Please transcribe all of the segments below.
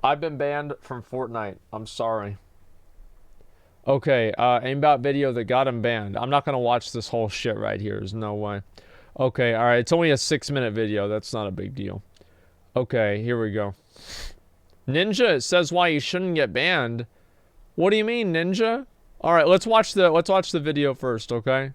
I've been banned from Fortnite. I'm sorry. Okay, aimbot video that got him banned. I'm not gonna watch this whole shit right here. There's no way. Okay, alright. It's only a 6-minute video. That's not a big deal. Okay, here we go. Ninja, it says why you shouldn't get banned. What do you mean, Ninja? Alright, let's watch the video first, okay?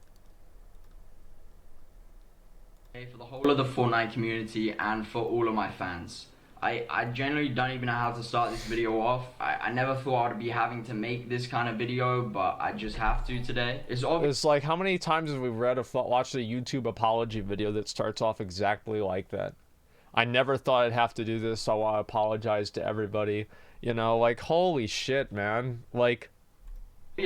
For the whole of the Fortnite community and for all of my fans. I generally don't even know how to start this video off. I never thought I'd be having to make this kind of video, but I just have to today. It's like, how many times have we watched a YouTube apology video that starts off exactly like that? I never thought I'd have to do this, so I apologize to everybody. You know, like, holy shit, man. Like,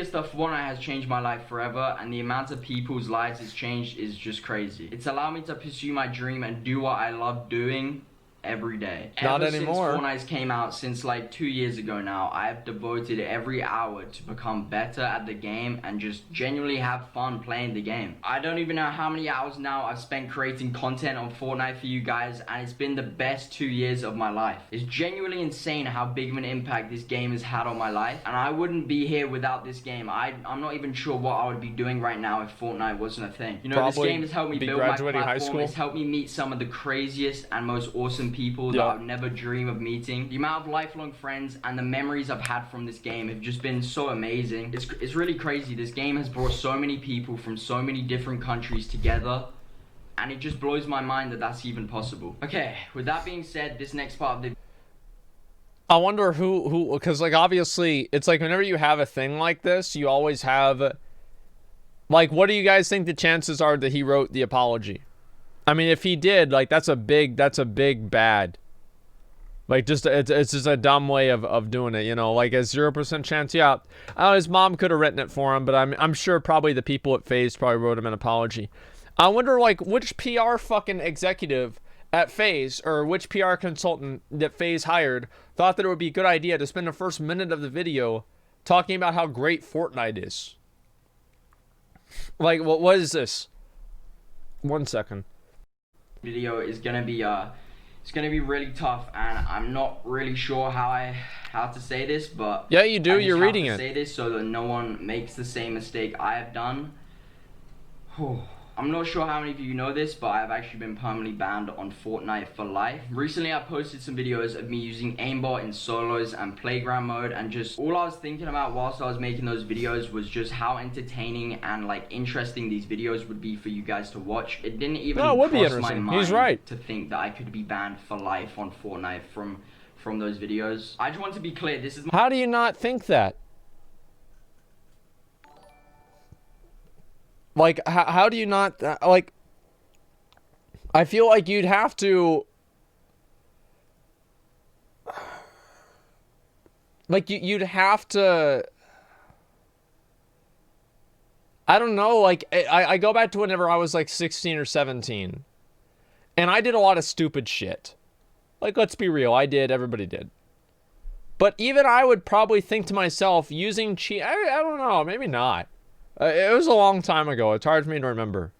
stuff Fortnite has changed my life forever, and the amount of people's lives it's changed is just crazy. It's allowed me to pursue my dream and do what I love doing every day. Not anymore. Since Fortnite came out, since like 2 years ago now, I have devoted every hour to become better at the game and just genuinely have fun playing the game. I don't even know how many hours now I've spent creating content on Fortnite for you guys, and it's been the best 2 years of my life. It's genuinely insane how big of an impact this game has had on my life, and I wouldn't be here without this game. I'm not even sure what I would be doing right now if Fortnite wasn't a thing. You know, probably this game has helped me build my platform. High school. It's helped me meet some of the craziest and most awesome people that I would never dream of meeting. The amount of lifelong friends and the memories I've had from this game have just been so amazing. It's really crazy. This game has brought so many people from so many different countries together, and it just blows my mind that that's even possible. Okay, with that being said, this next part of the I wonder who, because like obviously it's like whenever you have a thing like this, you always have, like, what do you guys think the chances are that he wrote the apology? I mean, if he did, like, that's a big bad. Like, just, it's just a dumb way of doing it, you know? Like, a 0% chance, yeah. His mom could have written it for him, but I'm sure probably the people at Faze probably wrote him an apology. I wonder, like, which PR fucking executive at Faze, or which PR consultant that Faze hired, thought that it would be a good idea to spend the first minute of the video talking about how great Fortnite is. Like, what is this? 1 second. Video is gonna be it's gonna be really tough, and I'm not really sure how to say this, but yeah, you do. You're reading it. Say this so that no one makes the same mistake I have done. I'm not sure how many of you know this, but I've actually been permanently banned on Fortnite for life. Recently, I posted some videos of me using aimbot in solos and playground mode, and just all I was thinking about whilst I was making those videos was just how entertaining and like interesting these videos would be for you guys to watch. It didn't even cross my mind to think that I could be banned for life on Fortnite from those videos. I just want to be clear, this is how do you not think that? Like, how do you not, like, I feel like you'd have to, like, you'd have to, I don't know, like, I go back to whenever I was, like, 16 or 17, and I did a lot of stupid shit. Like, let's be real, I did, everybody did. But even I would probably think to myself, using cheat, I don't know, maybe not. It was a long time ago. It's hard for me to remember.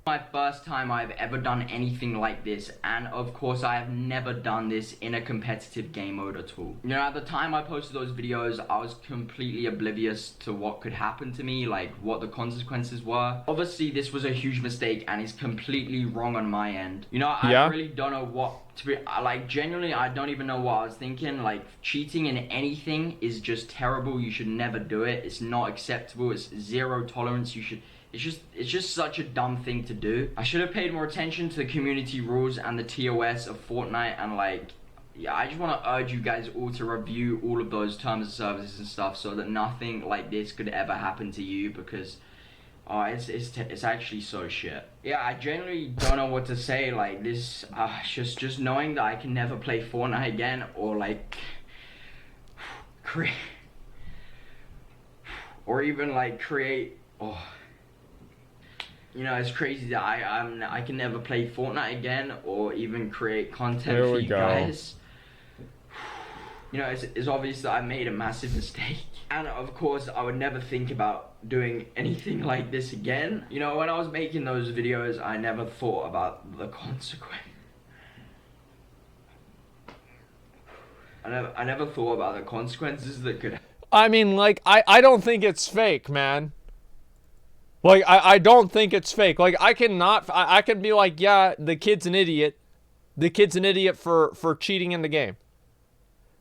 My first time I've ever done anything like this, and of course I have never done this in a competitive game mode at all. You know, at the time I posted those videos, I was completely oblivious to what could happen to me, like what the consequences were. Obviously this was a huge mistake and it's completely wrong on my end. You know, I really don't know what to be, like, genuinely I don't even know what I was thinking. Like, cheating in anything is just terrible. You should never do it. It's not acceptable. It's zero tolerance. It's just such a dumb thing to do. I should have paid more attention to the community rules and the TOS of Fortnite, and like, yeah, I just want to urge you guys all to review all of those terms of services and stuff so that nothing like this could ever happen to you, because it's actually so shit. Yeah, I genuinely don't know what to say. Like, this, just knowing that I can never play Fortnite again, or like, or even like create, you know, it's crazy that I can never play Fortnite again or even create content for you guys. You know, it's obvious that I made a massive mistake. And of course, I would never think about doing anything like this again. You know, when I was making those videos, I never thought about the consequence. I never thought about the consequences that could. I mean, like, I don't think it's fake, man. Like, I don't think it's fake. Like, I can be like, yeah, the kid's an idiot. The kid's an idiot for cheating in the game.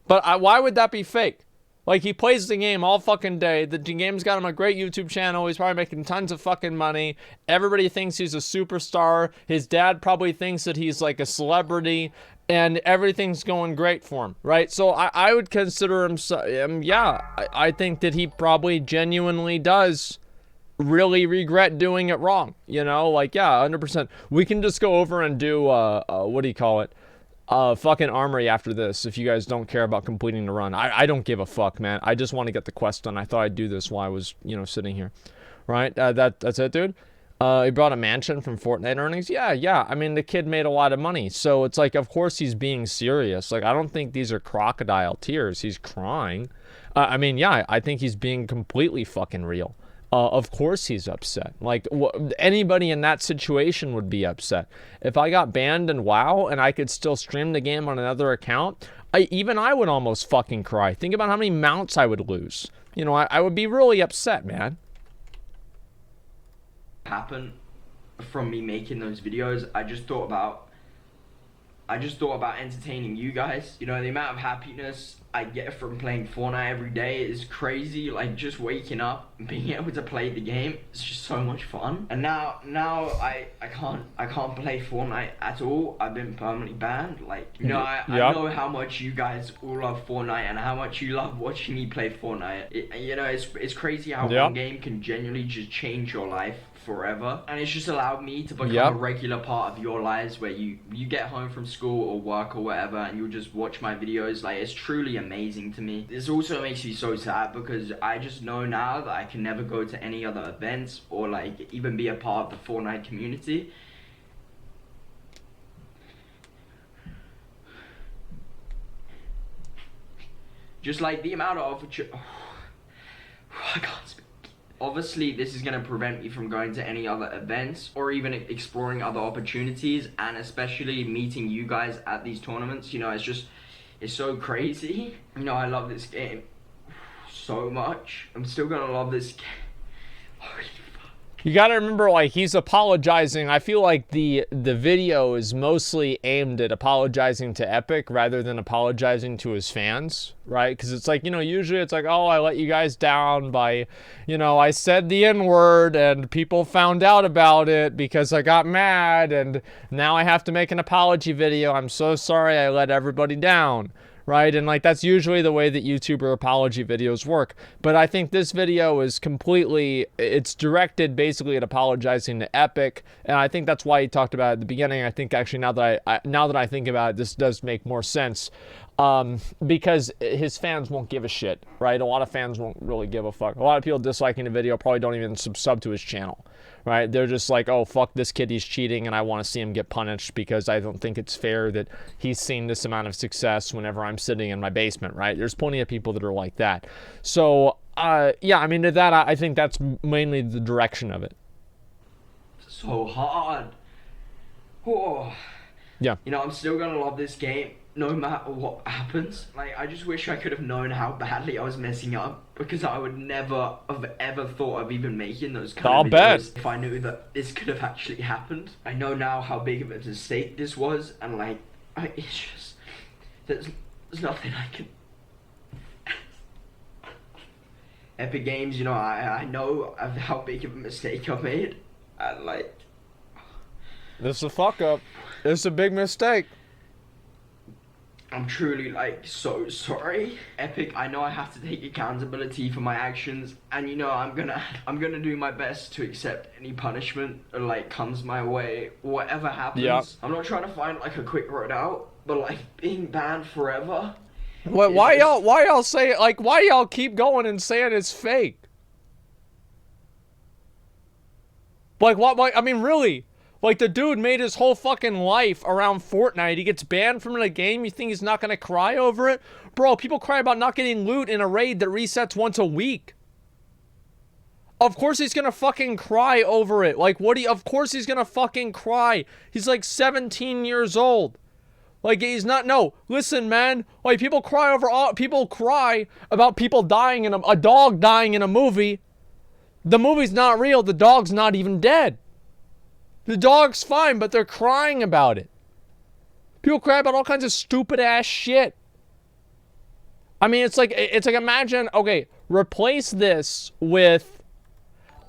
But why would that be fake? Like, he plays the game all fucking day. The game's got him a great YouTube channel. He's probably making tons of fucking money. Everybody thinks he's a superstar. His dad probably thinks that he's like a celebrity. And everything's going great for him, right? So I would consider him, yeah, I think that he probably genuinely does really regret doing it wrong. You know, like, yeah, 100%. We can just go over and do, what do you call it? Fucking armory after this, if you guys don't care about completing the run. I don't give a fuck, man. I just want to get the quest done. I thought I'd do this while I was, you know, sitting here. Right? That's it, dude. He brought a mansion from Fortnite earnings. Yeah. I mean, the kid made a lot of money. So it's like, of course he's being serious. Like, I don't think these are crocodile tears. He's crying. I mean, yeah, I think he's being completely fucking real. Of course he's upset. Like, anybody in that situation would be upset. If I got banned in WoW and I could still stream the game on another account, even I would almost fucking cry. Think about how many mounts I would lose. You know, I would be really upset, man. Happen from me making those videos. I just thought about entertaining you guys. You know, the amount of happiness I get from playing Fortnite every day is crazy. Like, just waking up and being able to play the game, it's just so much fun. And now I can't play Fortnite at all. I've been permanently banned. Like, you know, I know how much you guys all love Fortnite and how much you love watching me play Fortnite. You know, it's crazy how one game can genuinely just change your life forever, and it's just allowed me to become a regular part of your lives, where you get home from school or work or whatever and you'll just watch my videos. Like, it's truly amazing to me. This also makes me so sad because I just know now that I can never go to any other events or like even be a part of the Fortnite community. Just like the amount of opportunity. I can't speak. Obviously, this is going to prevent me from going to any other events or even exploring other opportunities, and especially meeting you guys at these tournaments. You know, it's so crazy. You know, I love this game so much. I'm still going to love this game. Holy fuck. You gotta remember, like, he's apologizing. I feel like the video is mostly aimed at apologizing to Epic rather than apologizing to his fans, right? Because it's like, you know, usually it's like, oh, I let you guys down by, you know, I said the N-word and people found out about it because I got mad and now I have to make an apology video. I'm so sorry I let everybody down. Right? And like, that's usually the way that YouTuber apology videos work. But I think this video is completely, it's directed basically at apologizing to Epic. And I think that's why he talked about it at the beginning. I think actually now that I think about it, this does make more sense. Because his fans won't give a shit, right? A lot of fans won't really give a fuck. A lot of people disliking the video probably don't even sub to his channel, right? They're just like, oh, fuck this kid, he's cheating and I want to see him get punished because I don't think it's fair that he's seen this amount of success whenever I'm sitting in my basement, right? There's plenty of people that are like that. So, yeah, I mean, to that, I think that's mainly the direction of it. So hard. Oh. Yeah. You know, I'm still gonna love this game no matter what happens. Like, I just wish I could have known how badly I was messing up, because I would never have ever thought of even making those kind of videos if I knew that this could have actually happened. I know now how big of a mistake this was, and like, it's just, there's nothing I can. Epic Games, you know, I know how big of a mistake I made, and like, this is a fuck up. This is a big mistake. I'm truly, like, so sorry. Epic, I know I have to take accountability for my actions, and you know, I'm gonna do my best to accept any punishment that, like, comes my way, whatever happens. Yep. I'm not trying to find like a quick road out, but like, being banned forever. Why y'all say it? Like, why y'all keep going and saying it's fake? Like, what? I mean, really? Like, the dude made his whole fucking life around Fortnite. He gets banned from the game. You think he's not gonna cry over it? Bro, people cry about not getting loot in a raid that resets once a week. Of course he's gonna fucking cry over it. Like, of course he's gonna fucking cry. He's like 17 years old. Like, he's not, no, listen, man. Like, people cry about people dying in a dog dying in a movie. The movie's not real. The dog's not even dead. The dog's fine, but they're crying about it. People cry about all kinds of stupid ass shit. I mean, it's like imagine, okay, replace this with,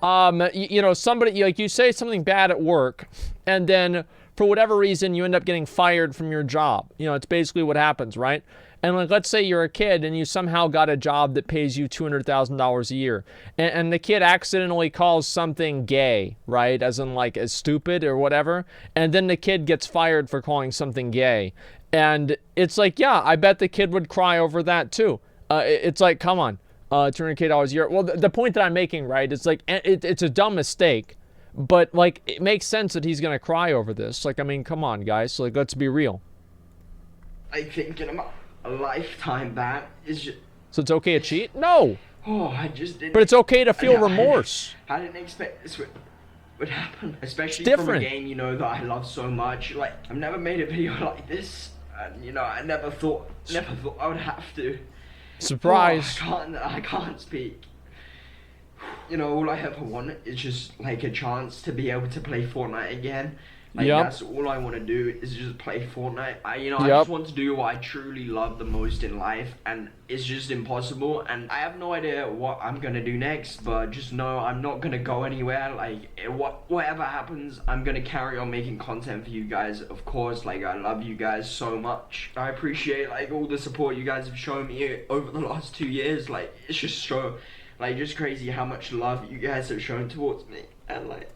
you know, somebody, like, you say something bad at work, and then for whatever reason, you end up getting fired from your job. You know, it's basically what happens, right? And like, let's say you're a kid and you somehow got a job that pays you $200,000 a year. And the kid accidentally calls something gay, right? As in like, as stupid or whatever. And then the kid gets fired for calling something gay. And it's like, yeah, I bet the kid would cry over that too. It's like, come on, $200K a year. Well, the point that I'm making, right? It's like, it's a dumb mistake. But, like, it makes sense that he's gonna cry over this. Like, I mean, come on, guys. Like, let's be real. I think in a lifetime ban is just... So it's okay to cheat? No! Oh, I just didn't... But it's okay to feel remorse. I didn't expect this would happen. Especially from a game, you know, that I love so much. Like, I've never made a video like this. And, you know, I never thought I would have to. Surprise. Oh, I can't speak. You know, all I ever want is just like a chance to be able to play Fortnite again. Like, that's all I want to do is just play Fortnite. I just want to do what I truly love the most in life, and it's just impossible. And I have no idea what I'm gonna do next, but just know I'm not gonna go anywhere. Like, whatever happens, I'm gonna carry on making content for you guys. Of course, like, I love you guys so much. I appreciate like all the support you guys have shown me over the last 2 years. Like, it's just so, like, just crazy how much love you guys have shown towards me. And like,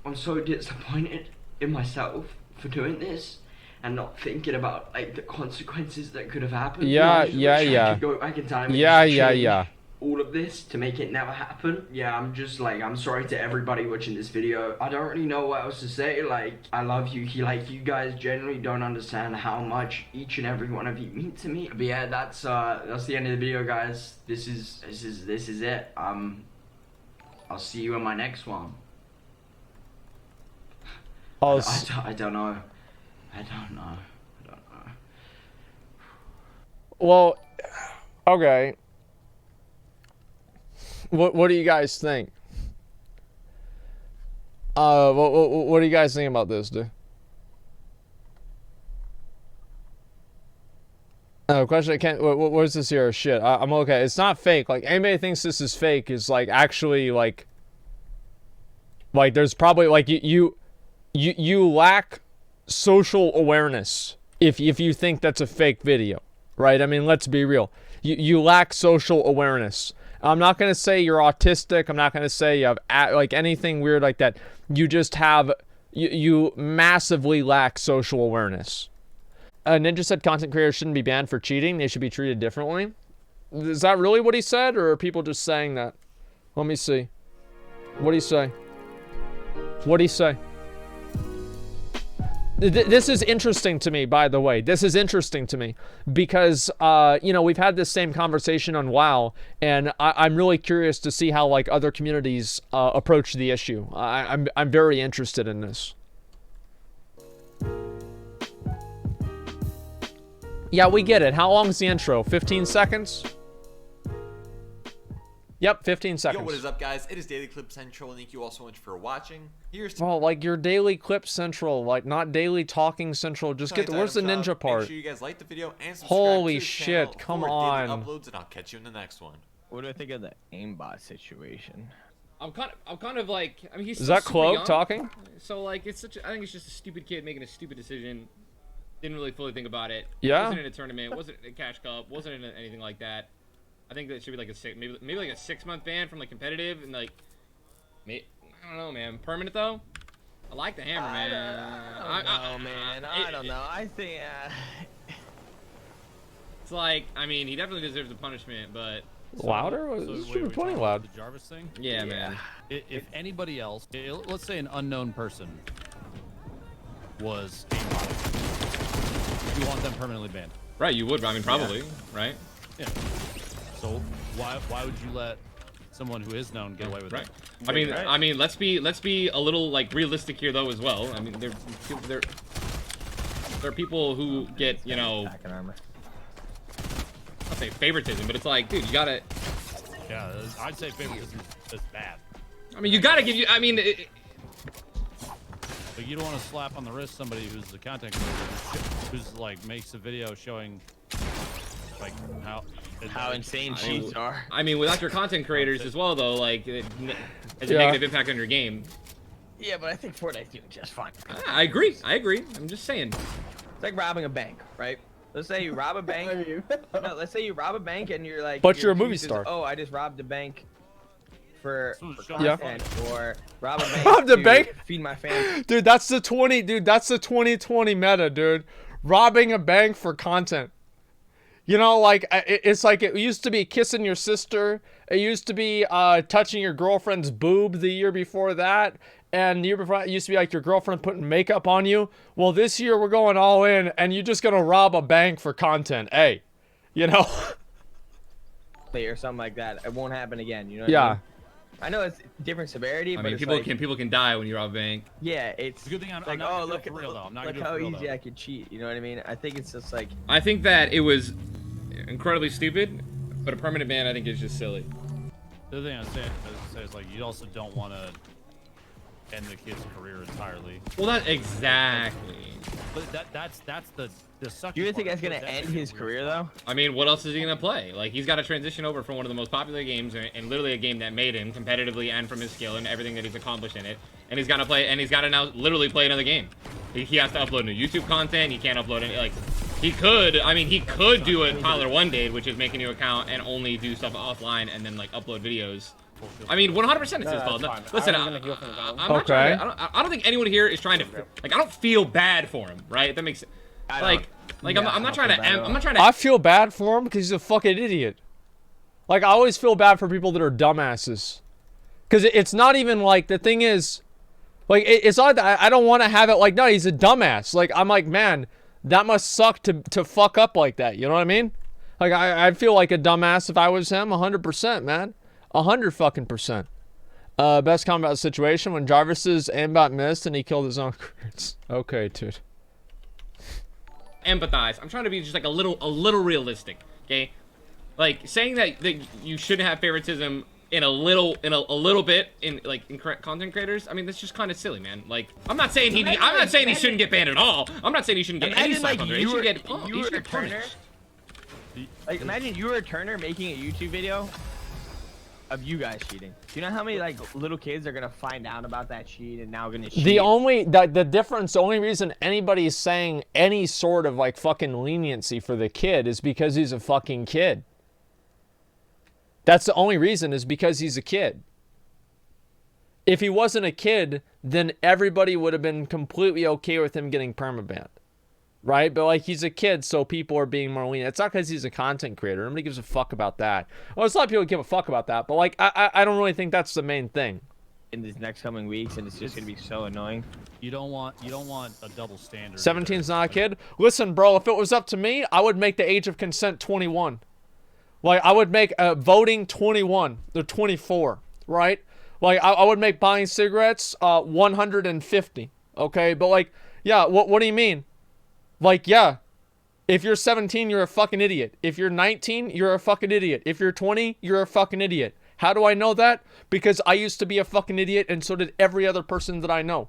I'm so disappointed in myself for doing this and not thinking about like the consequences that could have happened. Yeah. I could go back in time and change all of this to make it never happen. Yeah, I'm sorry to everybody watching this video. I don't really know what else to say. Like, I love you. Like, you guys generally don't understand how much each and every one of you mean to me. But yeah, that's the end of the video, guys. This is it. I'll see you in my next one. I don't know. Well, okay. What do you guys think? What do you guys think about this, dude? Question, I can't, what is this here? Shit, I'm okay. It's not fake. Like, anybody thinks this is fake is, like, actually, like, there's probably, like, you lack social awareness if you think that's a fake video, right? I mean, let's be real. You lack social awareness. I'm not going to say you're autistic. I'm not going to say you have, like, anything weird like that. You just have, you massively lack social awareness. Ninja said content creators shouldn't be banned for cheating. They should be treated differently. Is that really what he said, or are people just saying that? Let me see. What'd he say? What'd he say? This is interesting to me, by the way. This is interesting to me because, you know, we've had this same conversation on WoW, and I'm really curious to see how, like, other communities approach the issue. I'm very interested in this. Yeah, we get it. How long is the intro? 15 seconds? Yep, 15 seconds. Yo, what is up, guys? It is Daily Clip Central, and thank you all so much for watching. Here's well, like your Daily Clip Central, like not Daily Talking Central. Just get the, where's the ninja part? Make sure you guys like the video and subscribe Holy to the shit, channel come for on. daily uploads, and I'll catch you in the next one. What do I think of the aimbot situation? I'm kind of like, I mean, he's Is still that super Cloak young, talking? So like, it's such I think it's just a stupid kid making a stupid decision. Didn't really fully think about it. Yeah. Wasn't in a tournament. Wasn't in a cash cup. Wasn't in anything like that. I think that it should be like maybe like a 6-month ban from like competitive and like, I don't know, man. Permanent though. I like the hammer, man. I don't know. I think it's like, I mean, he definitely deserves a punishment, but louder? This should be plenty loud. The Jarvis thing? yeah, man. If anybody else, let's say an unknown person was aimbotting, you want them permanently banned. Right, you would. I mean, probably, right? Yeah. So why would you let someone who is known get away with it? I mean, let's be a little like realistic here though as well. I mean, they're there are people who get, you know, Back in armor. I'll say favoritism, but it's like, dude, you gotta. Yeah, I'd say favoritism is bad. I mean, you gotta give you. I mean, But you don't want to slap on the wrist somebody who's a content creator who's like makes a video showing like how insane cheats are. I mean, without your content creators as well, though, like, it has a negative impact on your game. Yeah, but I think Fortnite's doing just fine. I agree. I agree. I'm just saying. It's like robbing a bank, right? Let's say you rob a bank. No, let's say you rob a bank and you're like. But you're a movie excuse star. is, oh, I just robbed a bank for Yeah. content, or rob a bank. Robbed a to bank? Feed my family. Dude, that's the 2020 meta, dude. Robbing a bank for content. You know, like, it's like it used to be kissing your sister. It used to be touching your girlfriend's boob the year before that. And the year before it used to be like your girlfriend putting makeup on you. Well, this year we're going all in and you're just going to rob a bank for content. Hey, you know? Or something like that. It won't happen again. You know what I mean? I know it's different severity, I but mean, it's people can die when you rob a bank. Yeah, it's a good thing I'm like, not oh, gonna do look it for real, though. I'm not look gonna do it how for real, easy though. I could cheat. You know what I mean? I think it's just like. I think that it was incredibly stupid, but a permanent ban I think is just silly. The other thing I say is like you also don't want to end the kid's career entirely. Well, that exactly. But that's the sucky. Do you think part, that's gonna because end makes it his weird. career though? I mean, what else is he gonna play? Like, he's got to transition over from one of the most popular games and literally a game that made him competitively and from his skill and everything that he's accomplished in it. And he's got to play, and he's got to now literally play another game. He has to upload new YouTube content. He can't upload any, like, he could do what Tyler 1 did, which is make a new account and only do stuff offline and then like upload videos. I mean, 100% it's his fault. No, listen, I'm not trying to, I don't think anyone here is trying to, like, I don't feel bad for him, right? That makes, I'm not trying to. I feel bad for him because he's a fucking idiot. Like, I always feel bad for people that are dumbasses. Because it's not even like, the thing is, like, it's not that I don't want to have it like, no, he's a dumbass. Like, I'm like, man, that must suck to fuck up like that. You know what I mean? Like, I'd feel like a dumbass if I was him, 100%, man. 100%. Best combat situation when Jarvis's aimbot missed and he killed his own crits. Okay, dude. Empathize. I'm trying to be just like a little realistic, okay? Like, saying that you shouldn't have favoritism in a little bit in content creators. I mean, that's just kind of silly, man. Like, I'm not saying he shouldn't get banned at all. I'm not saying he shouldn't get any stuff under it. He should get punished. Like, imagine you were a Turner making a YouTube video of you guys cheating. Do you know how many like little kids are gonna find out about that cheat and now gonna cheat? The only reason anybody's saying any sort of like fucking leniency for the kid is because he's a fucking kid. That's the only reason, is because he's a kid. If he wasn't a kid, then everybody would have been completely okay with him getting permabanned. Right? But like, he's a kid, so people are being more lenient. It's not because he's a content creator. Nobody gives a fuck about that. Well, there's a lot of people who give a fuck about that, but like, I don't really think that's the main thing. In these next coming weeks, and it's just gonna be so annoying. You don't want a double standard. 17's not a kid. Listen, bro, if it was up to me, I would make the age of consent 21. Like, I would make voting 21. They're 24, right? Like, I would make buying cigarettes 150. Okay, but like, yeah, what do you mean? Like, yeah, if you're 17, you're a fucking idiot. If you're 19, you're a fucking idiot. If you're 20, you're a fucking idiot. How do I know that? Because I used to be a fucking idiot, and so did every other person that I know.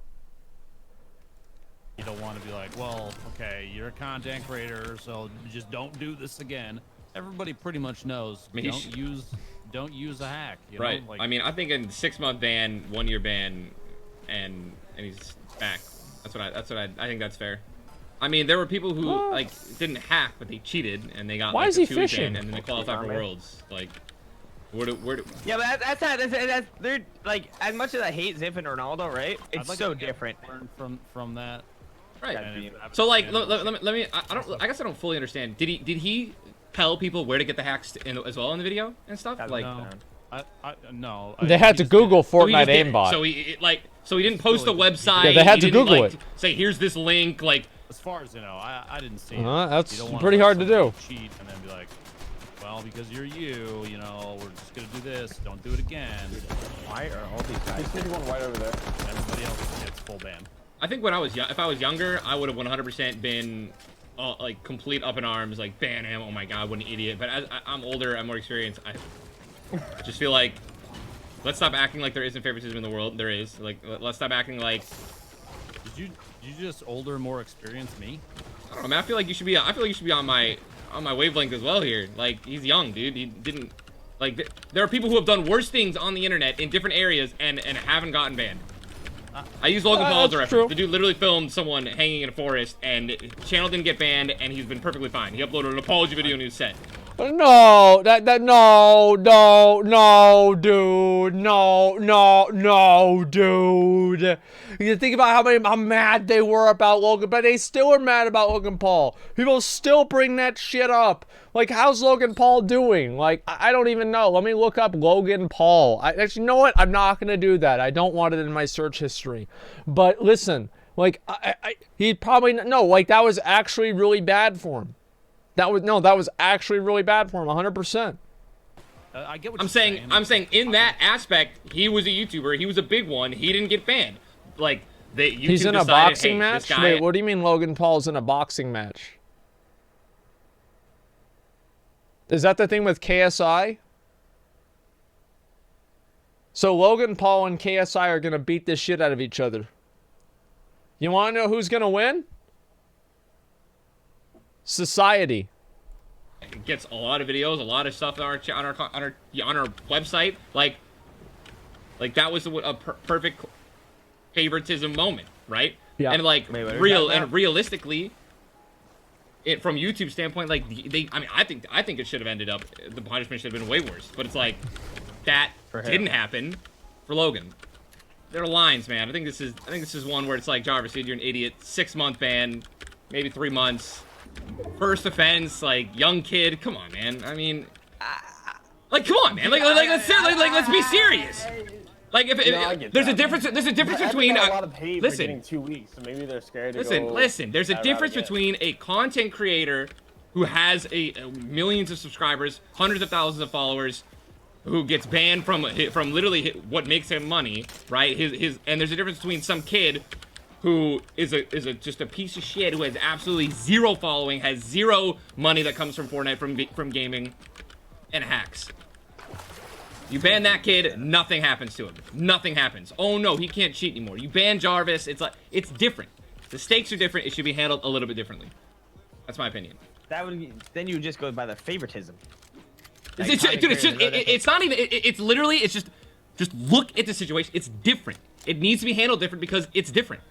You don't want to be like, well, okay, you're a content creator, so just don't do this again. Everybody pretty much knows. I mean, don't use a hack. You right. know? Like, I mean, I think a 6-month ban, 1-year ban, and he's back. That's what I think that's fair. I mean, there were people who like didn't hack, but they cheated and they got. Why like, is he a 2-week fishing? ban, and then they qualified for Worlds. Like, where do? Yeah, but that's they're like, as much as I hate Ziff and Ronaldo, right? It's like so to different. Learn from that. Right. And So like, let me. I guess I don't fully understand. Did he tell people where to get the hacks as well in the video and stuff? Like, no. They had to Google Fortnite aimbot. So he didn't post a website. Yeah, they had to he didn't, Google like, it. Say, here's this link. Like, as far as you know, I didn't see it. That's You don't wanna pretty let hard to somebody do. Cheat and then be like, well, because you're you know, we're just gonna do this. Don't do it again. Why are all these guys? Everybody else gets full ban. I think when I was if I was younger, I would have 100% been like complete up in arms, like ban him. Oh my god, what an idiot! But as I'm older, I'm more experienced. I just feel like let's stop acting like there isn't favoritism in the world. There is. Like let's stop acting like. Did you just older, more experienced me? I don't know, man. I feel like you should be. I feel like you should be on my wavelength as well here. Like he's young, dude. He didn't. Like there are people who have done worse things on the internet in different areas and haven't gotten banned. I use Logan Paul as a reference. The dude literally filmed someone hanging in a forest, and channel didn't get banned, and he's been perfectly fine. He uploaded an apology video, and he was set. No, no, dude, no, dude. You think about how mad they were about Logan, but they still are mad about Logan Paul. People still bring that shit up. Like, how's Logan Paul doing? Like, I don't even know. Let me look up Logan Paul. Actually, you know what? I'm not gonna do that. I don't want it in my search history. But listen, like, he probably no. Like, that was actually really bad for him. That was actually really bad for him, 100%. I get what I'm you're saying. I'm saying in that aspect, he was a YouTuber. He was a big one. He didn't get banned. Like he's in a boxing match. Wait, what do you mean Logan Paul's in a boxing match? Is that the thing with KSI? So Logan Paul and KSI are gonna beat the shit out of each other. You want to know who's gonna win? Society. It gets a lot of videos, a lot of stuff on our website. Like that was a perfect favoritism moment, right? Yeah. And like realistically, it from YouTube standpoint, like I mean, I think it should have ended up. The punishment should have been way worse. But it's like that didn't happen for Logan. There are lines, man. I think this is one where it's like, Jarvis, dude, you're an idiot. 6-month ban, maybe 3 months. First offense, like young kid. Come on, man. I mean, like, come on, man. Like let's be serious. Like, if there's a difference between a lot of hate listen, for getting 2 weeks, so maybe they're scared to listen. There's a difference between a content creator who has millions of subscribers, hundreds of thousands of followers, who gets banned from literally what makes him money, right? And there's a difference between some kid who is just a piece of shit who has absolutely zero following, has zero money that comes from Fortnite, from gaming, and hacks. You ban that kid, nothing happens to him. Nothing happens. Oh no, he can't cheat anymore. You ban Jarvis, it's different. The stakes are different. It should be handled a little bit differently. That's my opinion. Then you would just go by the favoritism. It's not even. It's literally. It's just look at the situation. It's different. It needs to be handled different because it's different.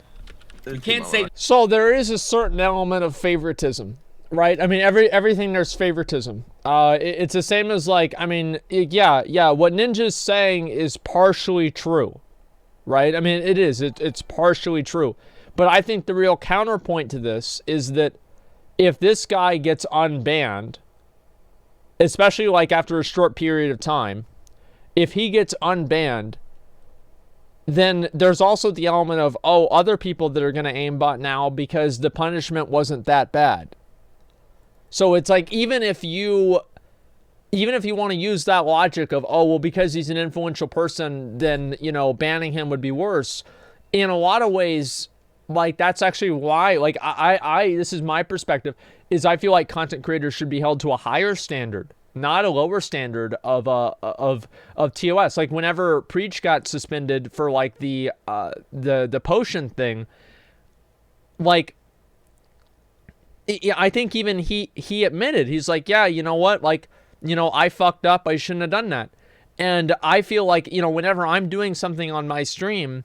You can't say. So there is a certain element of favoritism, right? I mean, everything there's favoritism. It's the same as, like, I mean, yeah. What Ninja's saying is partially true, right? I mean, it is. It's partially true, but I think the real counterpoint to this is that if this guy gets unbanned, especially like after a short period of time, if he gets unbanned, then there's also the element of, oh, other people that are going to aimbot now because the punishment wasn't that bad. So it's like, even if you want to use that logic of, oh, well, because he's an influential person, then, you know, banning him would be worse. In a lot of ways, like, that's actually why, like, I this is my perspective, is I feel like content creators should be held to a higher standard, not a lower standard of TOS. Like, whenever Preach got suspended for, like, the potion thing, like, I think even he admitted, he's like, yeah, you know what, like, you know, I fucked up, I shouldn't have done that. And I feel like, you know, whenever I'm doing something on my stream,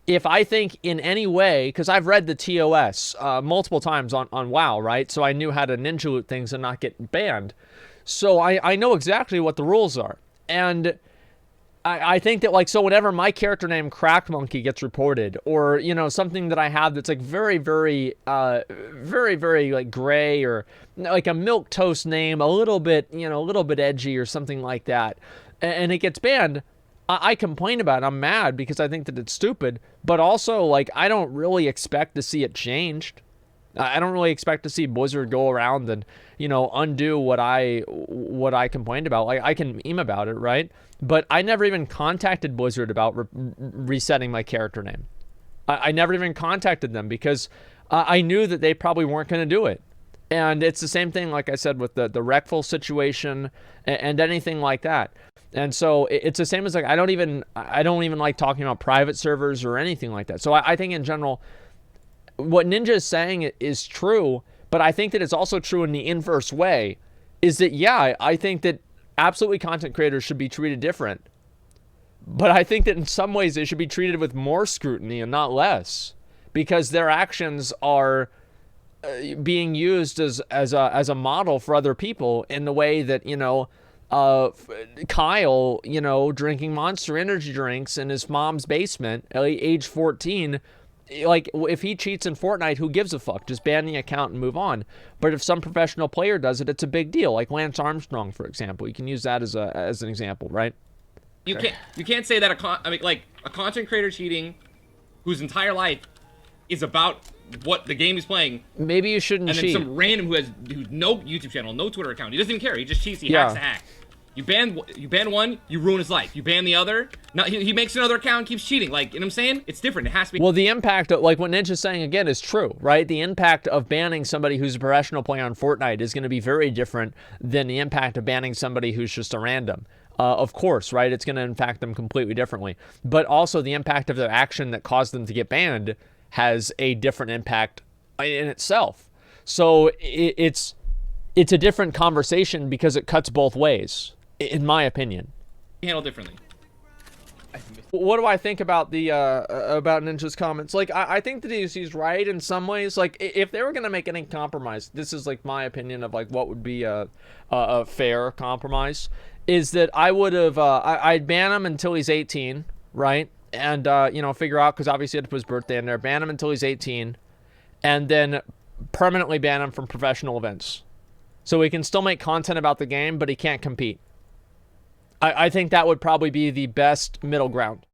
if I think in any way, because I've read the TOS multiple times on WoW, right? So I knew how to ninja loot things and not get banned. So I know exactly what the rules are. And I think that, like, so whenever my character name Crack Monkey gets reported, or, you know, something that I have that's like very, very, like gray, or like a milk toast name, a little bit, you know, a little bit edgy or something like that, and it gets banned, I complain about it. I'm mad because I think that it's stupid, but also, like, I don't really expect to see it changed. I don't really expect to see Blizzard go around and, you know, undo what I complained about. Like, I can meme about it, right? But I never even contacted Blizzard about resetting my character name. I never even contacted them because I knew that they probably weren't going to do it. And it's the same thing, like I said, with the Recful situation and anything like that. And so it's the same as like I don't even like talking about private servers or anything like that. So I think in general, what Ninja is saying is true, but I think that it's also true in the inverse way. Is that yeah, I think that absolutely content creators should be treated different, but I think that in some ways they should be treated with more scrutiny and not less, because their actions are being used as a model for other people in the way that, you know, Kyle, you know, drinking Monster Energy drinks in his mom's basement at age 14. Like, if he cheats in Fortnite, who gives a fuck? Just ban the account and move on. But if some professional player does it, it's a big deal. Like Lance Armstrong, for example. You can use that as an example, right? You can't say that a content creator cheating whose entire life is about what the game is playing. Maybe you shouldn't cheat. And then some random who's no YouTube channel, no Twitter account. He doesn't even care. He just cheats. He hacks to hack. You ban one, you ruin his life. You ban the other, now he makes another account and keeps cheating. Like, you know what I'm saying? It's different. It has to be. Well, the impact of, like what Ninja's saying again, is true, right? The impact of banning somebody who's a professional player on Fortnite is going to be very different than the impact of banning somebody who's just a random. Of course, right? It's going to impact them completely differently. But also the impact of their action that caused them to get banned has a different impact in itself. So it's a different conversation because it cuts both ways, in my opinion. Handle differently. What do I think about the about Ninja's comments? Like, I think that he's right in some ways. Like, if they were gonna make any compromise, this is like my opinion of like what would be a fair compromise, is that I would have I'd ban him until he's 18, right? And you know, figure out, because obviously it was his birthday in there, ban him until he's 18, and then permanently ban him from professional events, so he can still make content about the game, but he can't compete. I think that would probably be the best middle ground.